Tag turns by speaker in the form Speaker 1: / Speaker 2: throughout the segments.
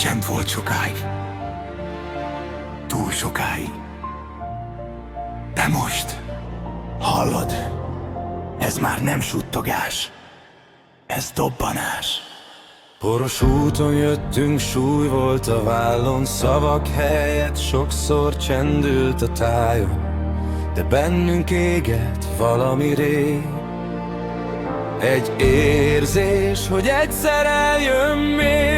Speaker 1: Csend volt sokáig, túl sokáig. De most, hallod, ez már nem suttogás, ez dobbanás.
Speaker 2: Poros úton jöttünk, súly volt a vállon, szavak helyett sokszor csendült a tájon, de bennünk égett valami rég. Egy érzés, hogy egyszer eljön még.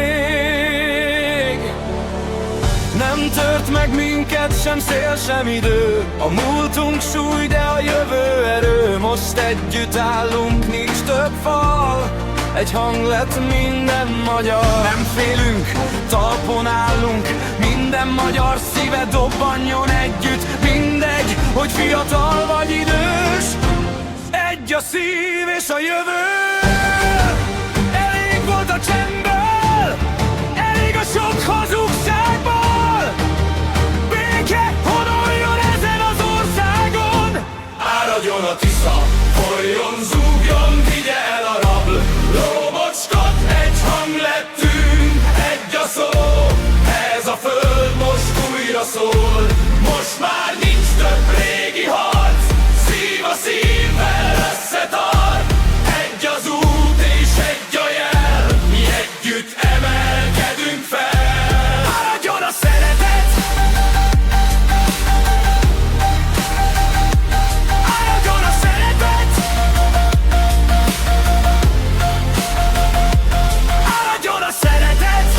Speaker 2: Nem tört meg minket sem szél, sem idő, a múltunk súly, de a jövő erő. Most együtt állunk, nincs több fal, egy hang lett minden magyar. Nem félünk, talpon állunk, minden magyar szíve dobbanjon együtt. Mindegy, hogy fiatal vagy idős, egy a szív és a jövő. Elég volt a csendből, elég a sok hazugságból. Béke honoljon ezen az országon. Áradjon a Tisza, folyjon, zúgjon, vigye el a rablómocskot. Egy hang lettünk, egy a szó, ez a föld most újra szól. Most már nincs több régi harc, szív a szívvel összetart. Egy az út és egy a jel, mi együtt emelkedünk fel. Áradjon a szeretet, áradjon a szeretet, áradjon a szeretet.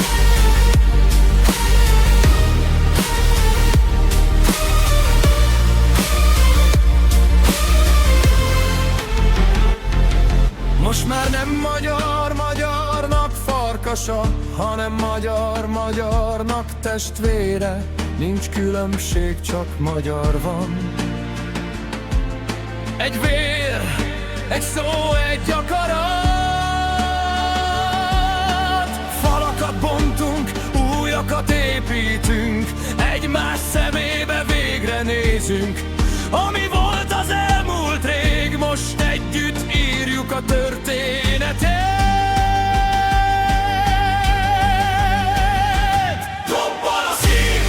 Speaker 2: Most már nem magyar magyarnak farkasa, hanem magyar magyarnak testvére. Nincs különbség, csak magyar van. Egy vér, egy szó, egy akarat. Falakat bontunk, újakat építünk, egymás szemébe végre nézünk. Ami volt az elmúlt rég, most együtt írjuk a történetet. Dobban a szív,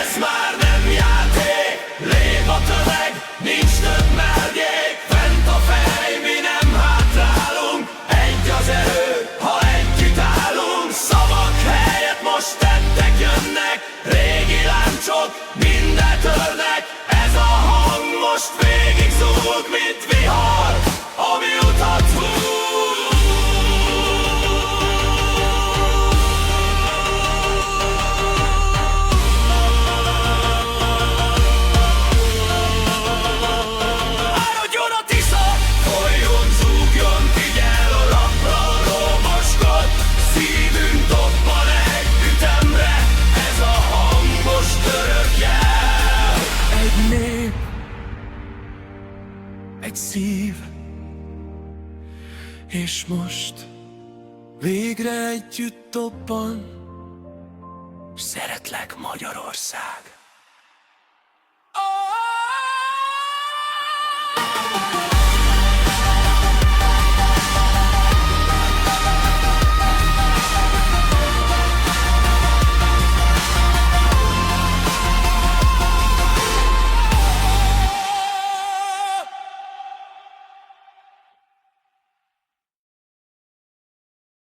Speaker 2: ez már nem játék. Lép a tömeg, nincs több mergyék. Fent a fej, mi nem hátrálunk. Egy az erő, ha együtt állunk. Szavak helyett most tettek jönnek. Régi láncsok mindent törnek. Ez a hang most végig zúg, mint vihar, ami utat húz. Áradjon a Tisza, folyjon, zúgjon, figyel a rablómocskot. Szívünk dobban egy ütemre, ez a hang most örök jel. Egy nép, egy szív, és most végre együtt dobban. Szeretlek, Magyarország!